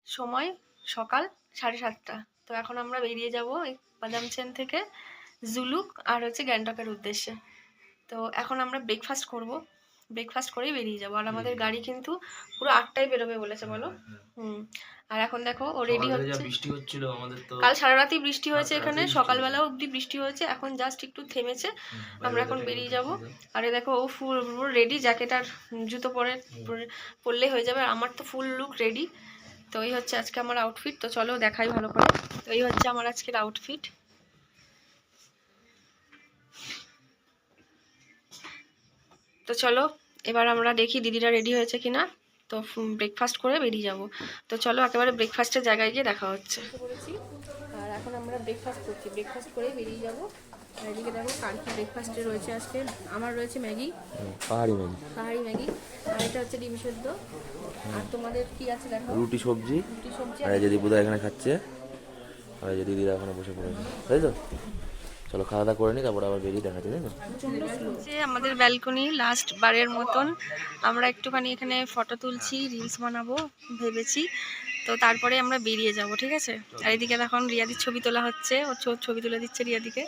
সময় সকাল 7:30। তো এখন আমরা বেরিয়ে যাব এই বাদামচেন থেকে জুলুক আর হচ্ছে গ্যাংটকের উদ্দেশ্যে। তো এখন আমরা ব্রেকফাস্ট করব, ব্রেকফাস্ট করেই বেরিয়ে যাবো। আর আমাদের গাড়ি কিন্তু পুরো 8টায় বেরোবে বলেছে, বলো। আর এখন দেখো ও রেডি হচ্ছে। বৃষ্টি হচ্ছিল আমাদের, তো কাল সারা রাতেই বৃষ্টি হয়েছে, এখানে সকালবেলাও অবধি বৃষ্টি হয়েছে, এখন জাস্ট একটু থেমেছে। আমরা এখন বেরিয়ে যাব। আরে দেখো ও ফুল রেডি, জ্যাকেট আর জুতো পরলে হয়ে যাবে। আর আমার তো ফুল লুক রেডি। তো এই হচ্ছে আজকে আমার আউটফিট। তো চলো দেখাই ভালো করে। তো এই হচ্ছে আমার আজকের আউটফিট। তো চলো এবার আমরা দেখি দিদিরা রেডি হয়েছে কিনা। তো ব্রেকফাস্ট করে বেরিয়ে যাব। তো চলো একেবারে ব্রেকফাস্টের জায়গায় গিয়ে দেখা হচ্ছে। আর এখন আমরা ব্রেকফাস্ট করছি, ব্রেকফাস্ট করে বেরিয়ে যাব। আর এদিকে দেখো কার কি ব্রেকফাস্টে রয়েছে আজকে। আমার রয়েছে ম্যাগি, পাহাড়ি ম্যাগি। আর এটা হচ্ছে ডিম সেদ্ধ। আর তোমাদের কি আছে দেখো? রুটি সবজি। আর এই যে দীপুদা এখানে খাচ্ছে, আর এই যে দিদিরা এখানে বসে পড়েছে, তাই তো? চলো খাওয়া দাওয়া করে নি, তারপর আবার বেরিয়ে দেখাচ্ছি, তাই তো? আমাদের ব্যালকনি লাস্ট বারের মতন আমরা একটুখানি এখানে ফটো তুলছি, রিলস বানাবো ভেবেছি। তো তারপরে আমরা বেরিয়ে যাব, ঠিক আছে? আর এদিকে এখন রিয়াদির ছবি তোলা হচ্ছে, ও ছবি তুলে দিচ্ছে রিয়াদিকে।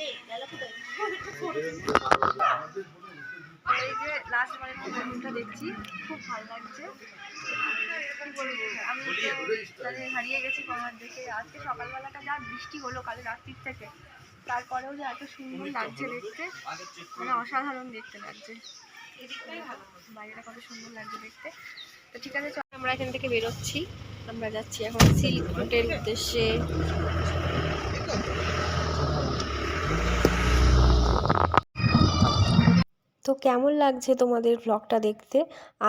এই যে লাস্ট বারের মতনটা দেখছি, খুব ভালো লাগছে। আমি হারিয়ে গেছি কমার দেখে। আজকে সকালবেলাটা যা বৃষ্টি হলো কাল রাত্রির থেকে, তারপরেও যে এত সুন্দর লাগছে দেখতে, মানে অসাধারণ দেখতে লাগছে। এদিকটাই ভালো, বাইরেটা কত সুন্দর লাগছে দেখতে। তো ঠিক আছে, চলো আমরা এখান থেকে বেরোচ্ছি। আমরা যাচ্ছি এখন সিল্ক রুটের উদ্দেশ্যে। তো কেমন লাগছে তোমাদের ব্লগটা দেখতে?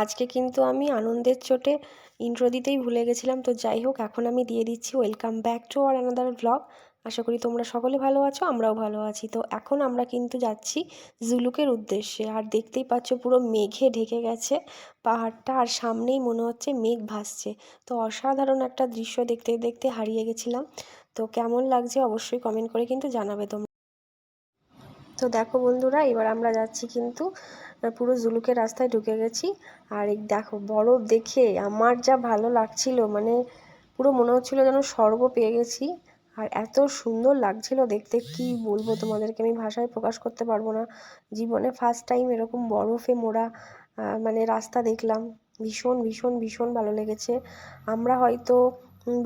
আজকে কিন্তু আমি আনন্দের চোটে ইন্ট্রো দিতেই ভুলে গেছিলাম। তো যাই হোক, এখন আমি দিয়ে দিচ্ছি। Welcome back to our another blog. আশা করি তোমরা সকলে ভালো আছো, আমরাও ভালো আছি। তো এখন আমরা কিন্তু যাচ্ছি জুলুকের উদ্দেশ্যে। আর দেখতেই পাচ্ছ পুরো মেঘে ঢেকে গেছে পাহাড়টা, আর সামনেই মনে হচ্ছে মেঘ ভাসছে। তো অসাধারণ একটা দৃশ্য দেখতে দেখতে হারিয়ে গেছিলাম। তো কেমন লাগছে অবশ্যই কমেন্ট করে কিন্তু জানাবে তোমরা। তো দেখো বন্ধুরা, এবার আমরা যাচ্ছি কিন্তু পুরো জুলুকের রাস্তায় ঢুকে গেছি। আর এই দেখো বরফ দেখে আমার যা ভালো লাগছিল, মানে পুরো মনে হচ্ছিল যেন স্বর্গ পেয়ে গেছি। আর এত সুন্দর লাগছিল দেখতে, কি বলবো তোমাদেরকে, আমি ভাষায় প্রকাশ করতে পারবো না। জীবনে ফার্স্ট টাইম এরকম বরফে মোড়া মানে রাস্তা দেখলাম। ভীষণ ভীষণ ভীষণ ভালো লেগেছে। আমরা হয়তো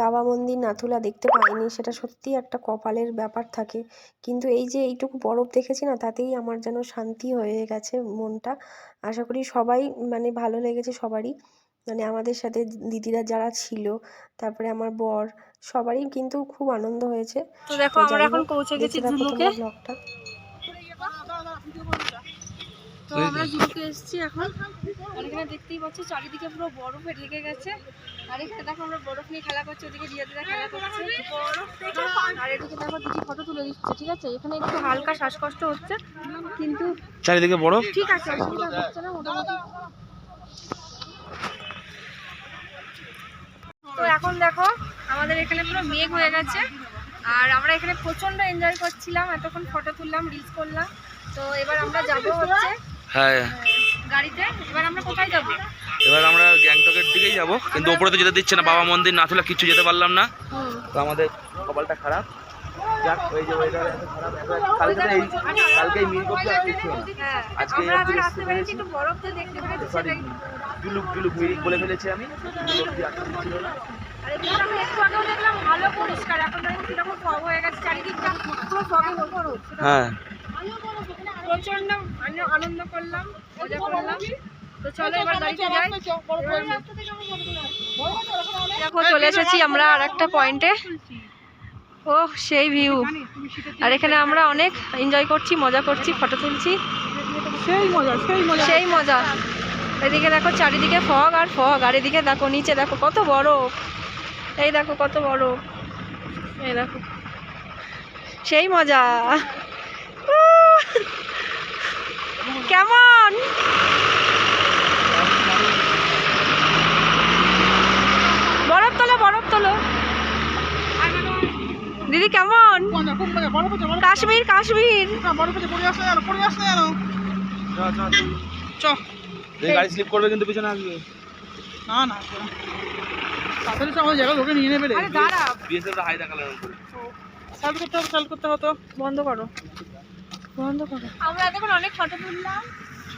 বাবা মন্দির নাথুলা দেখতে পাইনি, সেটা সত্যিই একটা কপালের ব্যাপার থাকে। কিন্তু এই যে এইটুকু বরফ দেখেছি না, তাতেই আমার যেন শান্তি হয়ে গেছে মনটা। আশা করি সবাই মানে ভালো লেগেছে সবারই, মানে আমাদের সাথে দিদিরা যারা ছিল, তারপরে আমার বর, সবারই কিন্তু খুব আনন্দ হয়েছে। তো দেখো আমরা এখন পৌঁছে গেছি জুলুকে। ব্লগটা তো আমরা জুলুকে এসেছি এখন। আর এখানে দেখতেই পাচ্ছ চারিদিকে পুরো বরফে ঢেকে গেছে। আর এখানে দেখো আমরা বরফ নিয়ে খেলা করছি, ওদিকে রিয়াদিরা খেলা করছে। আর এদিকে দেখো দিদি ফটো তুলে দিচ্ছে, ঠিক আছে? এখানে একটু হালকা শ্বাসকষ্ট হচ্ছে, কিন্তু চারিদিকে বরফ, ঠিক আছে, অসুবিধা হচ্ছে না মোটামুটি। তো এখন দেখো আমাদের এখানে পুরো মেঘ হয়ে গেছে, আর আমরা এখানে প্রচন্ড এনজয় করছিলাম, এতক্ষণ ফটো তুললাম, রিলস করলাম। তো এবার আমরা যাবো হচ্ছে গাড়িতে। এবার আমরা কোথায় যাবো? এবার আমরা গ্যাংটকের দিকেই যাবো, কিন্তু ওপরে তো যেতে দিচ্ছে না, বাবা মন্দির নাথুলা কিচ্ছু যেতে পারলাম না। তো আমাদের কপালটা খারাপ। যাক, ওই যে ওয়েদার এত খারাপ, কালকেই মিল করতে আজকে একটু বরফটা দেখতে পেরেছি, সেটাই জুলুক জুলুক মিরিক বলে ফেলেছি আমি। ছিল না। আর এদিকে আমি একটু আগেও দেখলাম ভালো পরিষ্কার, এখন দেখুন কিরকম ফগ হয়ে গেছে চারিদিকটা, পুরো ফগে ভরপুর। হ্যাঁ, প্রচন্ড আনন্দ করলাম, মজা করলাম। তো চলো এবার গাড়িতে যাই। দেখো চলে এসেছি আমরা আর একটা পয়েন্টে। ও সেই ভিউ, আর এখানে আমরা অনেক এনজয় করছি, মজা করছি, ফটো তুলছি, সেই মজা সেই মজা সেই মজা। এদিকে দেখো চারিদিকে ফগ আর ফগ, আর এদিকে দেখো নিচে দেখো কত বরফ, এই দেখো কত বরফ, এই দেখো সেই মজা। কেমন বরফ তোলো, বরফ তোলো দিদি, কেমন? কাশ্মীর কাশ্মীর। গাড়ি স্লিপ করবে কিন্তু পিছনে আসবে না। না তাহলে তো আমাদের জায়গা লোকে নিয়ে নেবে রে। আরে দাঁড়া, বিএসএফটা হাই দেখালেন উপরে। চাল করতে হতো। বন্ধ করো, বন্ধ করো। আমরা এতক্ষণ অনেক ফটো তুললাম,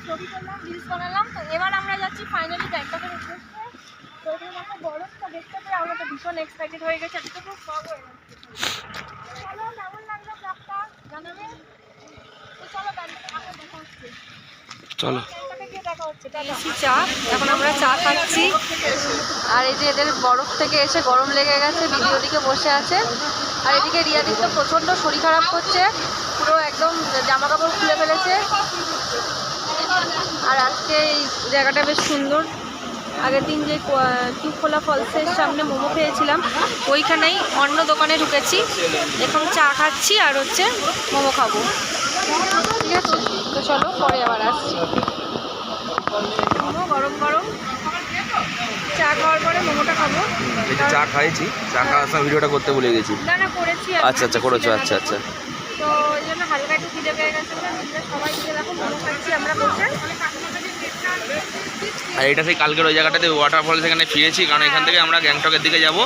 ছবি তুললাম, রিলস বানালাম। তো এবার আমরা যাচ্ছি ফাইনালি গ্যাংটকের উদ্দেশ্যে। তো এখানে দেখো বরফটা দেখতে পেয়ে আমরা তো ভীষণ এক্সাইটেড হয়ে গেছি, আজকে খুব সব হয়ে গেছে। চলো, কেমন লাগলো ব্লগটা জানাবে। তো চলো গ্যাংটকে দেখা হচ্ছে, চলো গ্যাংটকে গিয়ে দেখা হচ্ছে। চা, এখন আমরা চা খাচ্ছি। আর এই যে এদের বরফ থেকে এসে গরম লেগে গেছে, দিদি ওদিকে বসে আছে। আর এদিকে রিয়াদির তো প্রচণ্ড শরীর খারাপ করছে, পুরো একদম জামা কাপড় খুলে ফেলেছে। আর আজকে এই জায়গাটা বেশ সুন্দর। আগের দিন যে টিউবখোলা ফলসের সামনে মোমো খেয়েছিলাম, ওইখানেই অন্য দোকানে ঢুকেছি। এখন চা খাচ্ছি আর হচ্ছে মোমো খাবো। ঠিক আছে, তো চলো পরে আবার আসছি। মোমো গরম গরম, চা খাওয়ার পরে মোমোটা খাবো। এই যে চা খাইছি, চা খাওয়ার সময় ভিডিওটা করতে ভুলে গেছি। না না করেছি। আচ্ছা আচ্ছা করেছো, আচ্ছা আচ্ছা। তো ওই জন্য হালকা একটু খিদে পেয়ে গেছে। সবাই মিলে দেখো মোমো খাচ্ছি আমরা বসে। আর এটা সেই কালকের ওই জায়গাটাতে ওয়াটারফল সেখানে ফিরেছি, কারণ এখান থেকে আমরা গ্যাংটকের দিকে যাব।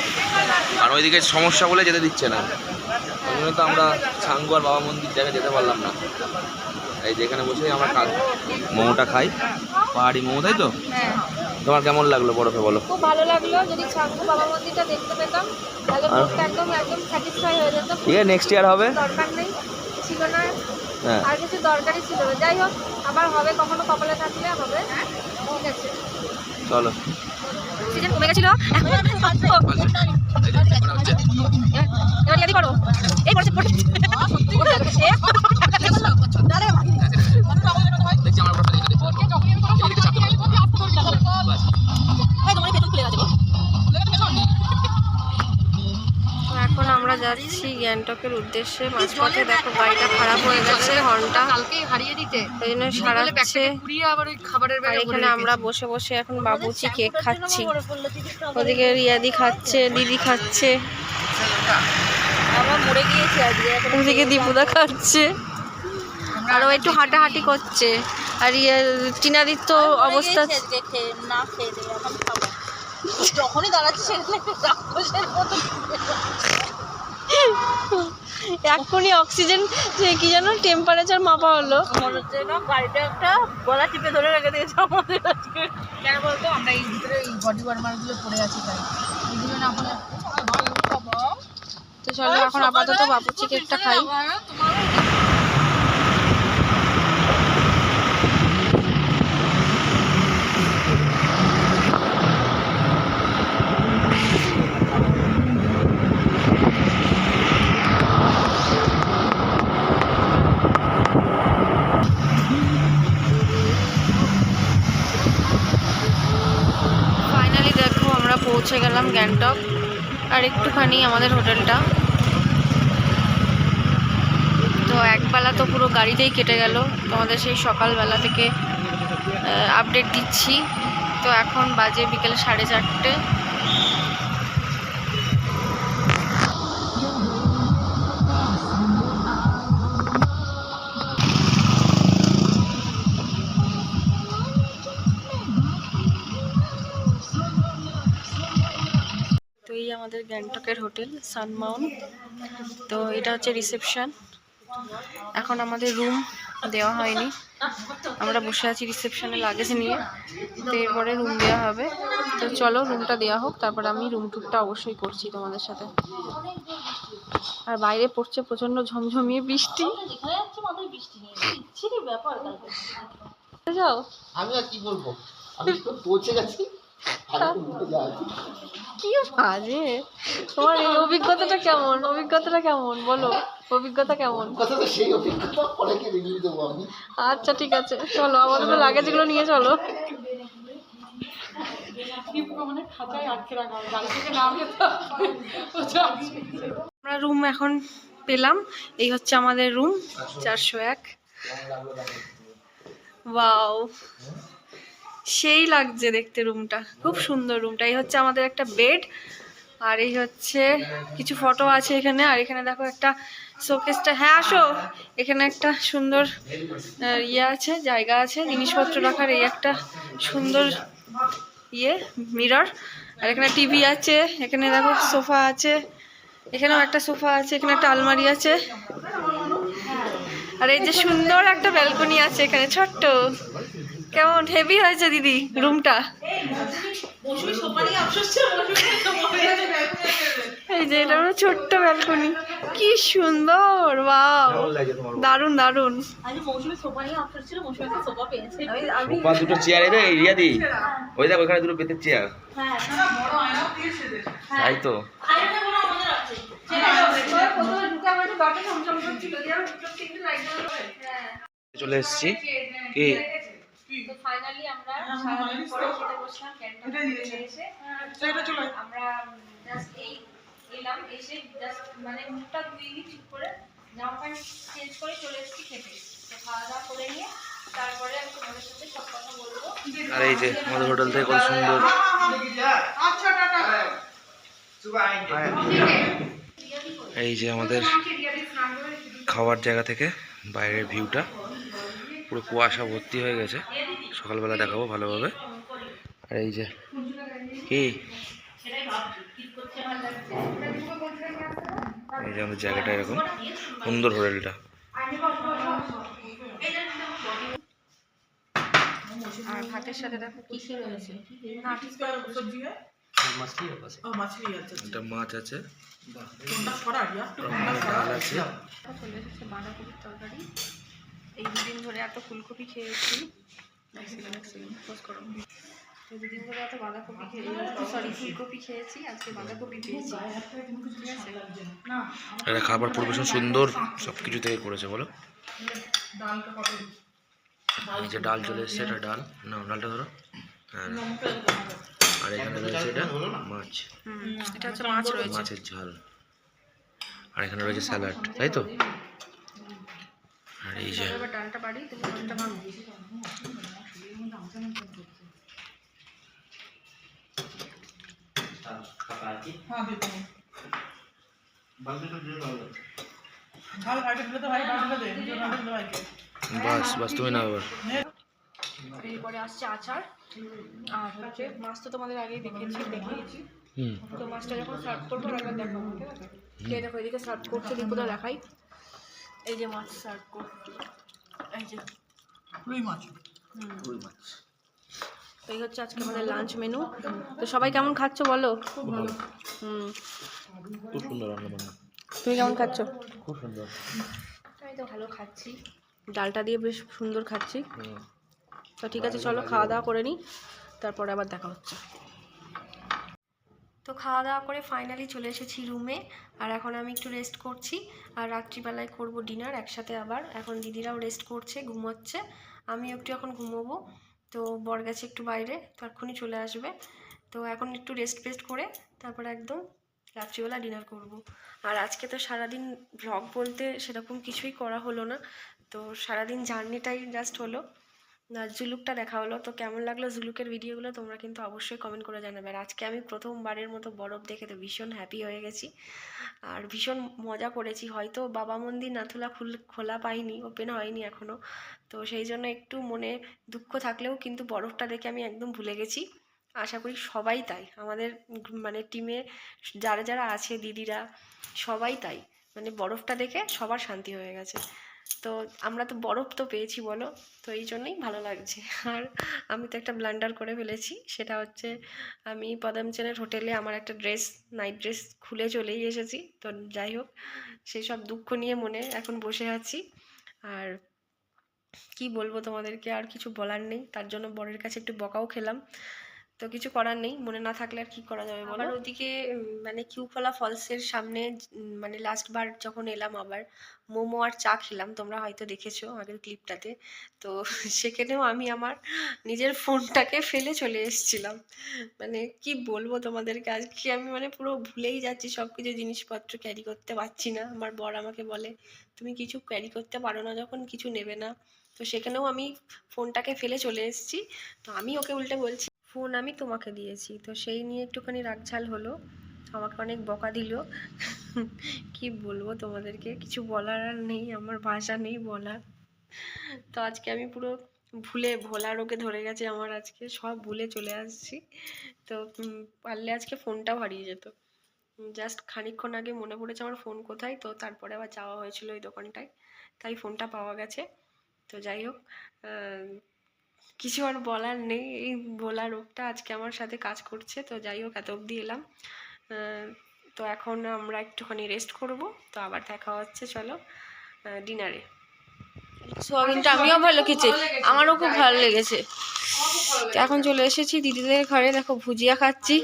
আর ওইদিকে সমস্যা বলে যেতে দিচ্ছে না, ওই জন্য তো আমরা ছাঙ্গু আর বাবা মন্দির জায়গায় যেতে পারলাম না। এই যে এখানে বসে আমরা মোমোটা খাই, পাহাড়ি মোমো, তাই তো? হ্যাঁ, তোমার কেমন লাগলো বরফে বলো? খুব ভালো লাগলো। যদি ছাঙ্গু বাবা মন্দিরটা দেখতে পেতাম তাহলে মুখটা একদম একদম স্যাটিসফাই হয়ে যেত। ঠিক আছে, নেক্সট ইয়ার হবে। দরকার নেই, ছিল না, হ্যাঁ আর কিছু দরকারই ছিল না। যাই হোক, আবার হবে, কখনো কপালে থাকলে হবে। ঠিক আছে, চলো। সিজন কমে গেছিল, এবার ইয়াদি করো। এই পড়ছে এখন আমরা যাচ্ছি গ্যাংটকের উদ্দেশ্যে। মাঝপথে দেখো গাড়িটা খারাপ হয়ে গেছে, হর্নটা কালকে হারিয়ে দিতে, ওই জন্য সারাচ্ছে। আর এখানে আমরা বসে বসে এখন বাবুচি কেক খাচ্ছি, ওদিকে রিয়াদি খাচ্ছে, দিদি খাচ্ছে, আমরা মরে গিয়েছি আজকে। ওদিকে দীপুদা খাচ্ছে, আরও একটু হাঁটাহাঁটি করছে। আর টিনাদির তো অবস্থা না খেয়ে দেবে, এখন খাবো। যখনই দাঁড়াচ্ছে এক্ষুনি অক্সিজেন কি যেন টেম্পারেচার মাপা হলো, মনে হচ্ছে না গাড়িটা একটা গলা টিপে ধরে রেখে দিয়েছে আমাদের আজকে। কেন বলতো, আমরা এই ভিতরে এই বডি ওয়ার্মারগুলো পড়ে আছি, তাই এইগুলো না হলে। তো চলো এখন আপাতত বাবুচি কেকটা খাই। ফাইনালি দেখো আমরা পৌঁছে গেলাম গ্যাংটক। আর একটুখানি আমাদের হোটেলটা। তো একবেলা তো পুরো গাড়িতেই কেটে গেল, তোমাদের সেই সকালবেলা থেকে আপডেট দিচ্ছি। তো এখন বাজে বিকেল 4:30। তো এই আমাদের গ্যাংটকের হোটেল সানমাউন্ট। তো এটা হচ্ছে রিসেপশন। এখন আমাদের রুম দেওয়া হয়নি, আমরা বসে আছি রিসেপশনে লাগেজ নিয়ে। তো এরপরে রুম দেওয়া হবে। তো চলো রুমটা দেওয়া হোক, তারপর আমি রুম টুরটা অবশ্যই করছি তোমাদের সাথে। আর বাইরে পড়ছে প্রচন্ড ঝমঝমিয়ে বৃষ্টি। যাও, আমি আর কি বলবো, আমি তো পৌঁছে গেছি। কি বাজে তোমার এই অভিজ্ঞতাটা কেমন? অভিজ্ঞতাটা কেমন বলো, অভিজ্ঞতা কেমন? কথা তো সেই অভিজ্ঞতা পরে কি রিভিউ দেবো আমি। আচ্ছা ঠিক আছে, চলো আমাদের তো লাগেজগুলো নিয়ে চলো। আমরা রুম এখন পেলাম, এই হচ্ছে আমাদের রুম 401। ওয়াও, সেই লাগছে দেখতে রুমটা, খুব সুন্দর রুমটা। এই হচ্ছে আমাদের একটা বেড, আর এই হচ্ছে কিছু ফটো আছে এখানে। আর এখানে দেখো একটা শোকেসটা, হ্যাঁ আসো, এখানে একটা সুন্দর ইয়ে আছে, জায়গা আছে জিনিসপত্র রাখার। এই একটা সুন্দর মিরর। আর এখানে টিভি আছে, এখানে দেখো সোফা আছে, এখানেও একটা সোফা আছে, এখানে একটা আলমারি আছে, আর এই যে সুন্দর একটা ব্যালকনি আছে এখানে ছোট্ট। কেমন হেভি হয়েছে দিদি রুমটা? এই যে এটা হলো ছোট্ট ব্যালকনি, কি সুন্দর, ওয়াও, দারুন দারুন। সোফা দুটো চেয়ার এনে এরিয়া দিই, ওই দেখ ওইখানে দুটো বেতের চেয়ার, তাই তো। চলে এসেছি কি তো ফাইনালি আমরা সারাদিন পরে খেতে বসলাম ক্যান্টিনে এসে। আমরা জাস্ট এলাম, এসে জাস্ট মানে মুখটা ধুইনি ঠিক করে, জামা প্যান্ট চেঞ্জ করে চলে এসেছি খেতে। তো খাওয়া দাওয়া করে নিয়ে তারপরে আমি তোমাদের সাথে সব কথা বলবো। আর এই যে আমাদের হোটেল থেকে কত সুন্দর এই যে আমাদের খাওয়ার জায়গা থেকে বাইরের ভিউটা, পুরো কুয়াশা ভর্তি হয়ে গেছে, সকালবেলা দেখাবো ভালোভাবে। আর এই যে কি এই যে আমাদের জায়গাটা এরকম সুন্দর, হোটেলটা। আর ভাতের সাথে দেখো কি কি রয়েছে, একটা মাছ আছে, ডাল আছে, চলে এসেছে বাঁধাকপির তরকারি। এই দুদিন ধরে এত ফুলকপি খেয়েছি, এই দুদিন ধরে এত বাঁধাকপি ফুলকপি খেয়েছি, আজকে বাঁধাকপি পেয়েছি, ঠিক আছে। এটা খাবার পরিবেশন সুন্দর, সবকিছু থেকে করেছে বলো। এই যে ডাল চলে এসছে, এটা ডাল, না ডালটা ধরো, হ্যাঁ। আর এখানে রয়েছে এটা মাছ, এটা হচ্ছে মাছ রয়েছে, মাছের ঝাল। আর এখানে রয়েছে স্যালাড, তাই তো। আর এই যে এবার ডালটা বাড়ি, তুমি ডালটা ভাঙো। বাস বাস, তুমি না এবার। এরপরে আসছে আচার, আর হচ্ছে মাছ তো তোমাদের আগেই দেখিয়েছি। তো মাছটা যখন সার্ভ করবো একবার দেখাবো, ঠিক আছে। এই দেখো এদিকে সার্ভ করছে, দীপুদা দেখাই। এই যে মাছ সার্ভ করছে, এই যে রুই মাছ। তো এই হচ্ছে আজকে আমাদের লাঞ্চ মেনু। তো সবাই কেমন খাচ্ছ বলো? খুব সুন্দর রান্না বান্না। তুমি কেমন খাচ্ছ? খুব সুন্দর। আমি তো ভালো খাচ্ছি, ডালটা দিয়ে বেশ সুন্দর খাচ্ছি। তো ঠিক আছে, চলো খাওয়া দাওয়া করে নিই, তারপরে আবার দেখা হচ্ছে। তো খাওয়া দাওয়া করে ফাইনালি চলে এসেছি রুমে, আর এখন আমি একটু রেস্ট করছি। আর রাত্রিবেলায় করব ডিনার একসাথে আবার। এখন দিদিরাও রেস্ট করছে, ঘুমোচ্ছে, আমি একটু এখন ঘুমোবো। তো বর গেছে একটু বাইরে, তো এক্ষুনি চলে আসবে। তো এখন একটু রেস্ট করে তারপরে একদম রাত্রিবেলা ডিনার করব। আর আজকে তো সারাদিন ব্লগ বলতে সেরকম কিছুই করা হলো না, তো সারাদিন জার্নিটাই জাস্ট হলো। জুলুকটা দেখা হলো। তো কেমন লাগলো জুলুকের ভিডিওগুলো তোমরা কিন্তু অবশ্যই কমেন্ট করে জানাবে। আর আজকে আমি প্রথমবারের মতো বরফ দেখে তো ভীষণ হ্যাপি হয়ে গেছি, আর ভীষণ মজা করেছি। হয়তো বাবা মন্দির নাথুলা খোলা পাইনি, ওপেন হয়নি এখনও, তো সেই জন্য একটু মনে দুঃখ থাকলেও কিন্তু বরফটা দেখে আমি একদম ভুলে গেছি। আশা করি সবাই তাই, আমাদের মানে টিমে যারা যারা আছে দিদিরা সবাই তাই, মানে বরফটা দেখে সবার শান্তি হয়ে গেছে। তো আমরা তো বরফ তো পেয়েছি বলো, তো এই জন্যই ভালো লাগছে। আর আমি তো একটা ব্লান্ডার করে ফেলেছি, সেটা হচ্ছে আমি পদমচেনের হোটেলে আমার একটা নাইট ড্রেস খুলে চলেই এসেছি। তো যাই হোক, সেই সব দুঃখ নিয়ে মনে এখন বসে আছি। আর কি বলবো তোমাদেরকে, আর কিছু বলার নেই, তার জন্য বরের কাছে একটু বকাও খেলাম। তো কিছু করার নেই, মনে না থাকলে আর কি করা যাবে বলো। আর ওদিকে মানে কিউখলা ফলসের সামনে মানে লাস্ট বার যখন এলাম আবার মোমো আর চা খেলাম, তোমরা হয়তো দেখেছো আগের ক্লিপটাতে। তো সেখানেও আমি আমার নিজের ফোনটাকে ফেলে চলে এসেছিলাম। মানে কি বলবো তোমাদেরকে, আজকে আমি মানে পুরো ভুলেই যাচ্ছি, সব কিছু জিনিসপত্র ক্যারি করতে পারছি না। আমার বর আমাকে বলে তুমি কিছু ক্যারি করতে পারো না যখন, কিছু নেবে না। তো সেখানেও আমি ফোনটাকে ফেলে চলে এসেছি। তো আমি ওকে উল্টে বলছি ফোন আমি তোমাকে দিয়েছি, তো সেই নিয়ে একটুখানি রাগঝাল হলো, আমাকে অনেক বকা দিল। কি বলবো তোমাদেরকে, কিছু বলার আর নেই, আমার ভাষা নেই বলার। তো আজকে আমি পুরো ভুলে ভোলা রোগে ধরে গেছে আমার, আজকে সব ভুলে চলে আসছি। তো পারলে আজকে ফোনটাও হারিয়ে যেত। জাস্ট খানিকক্ষণ আগে মনে পড়েছে আমার ফোন কোথায়, তো তারপরে আবার যাওয়া হয়েছিল ওই দোকানটায়, তাই ফোনটা পাওয়া গেছে। তো যাই হোক, কিছু আর বলার নেই, এই ভোলা রোগটা আজকে আমার সাথে কাজ করছে। তো যাই হোক, এত অবধি এলাম। তো এখন আমরা একটুখানি রেস্ট করব, তো আবার দেখা হচ্ছে চলো ডিনারে। সোয়াবিনটা আমিও ভালো খেয়েছি, আমারও খুব ভালো লেগেছে। তো এখন চলে এসেছি দিদিদের ঘরে, দেখো ভুজিয়া খাচ্ছি।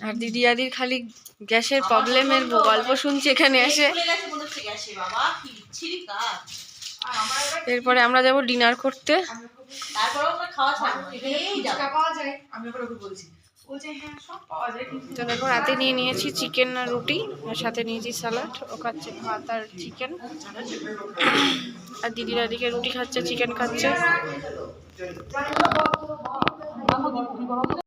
আর দিদি আদির খালি গ্যাসের প্রবলেমের গল্প শুনছি এখানে এসে। এরপরে আমরা যাব ডিনার করতে। তো দেখো রাতে নিয়ে নিয়েছি চিকেন আর রুটি, আর সাথে নিয়েছি স্যালাড। ও খাচ্ছে ভাত আর চিকেন, আর দিদির এদিকে রুটি খাচ্ছে, চিকেন খাচ্ছে।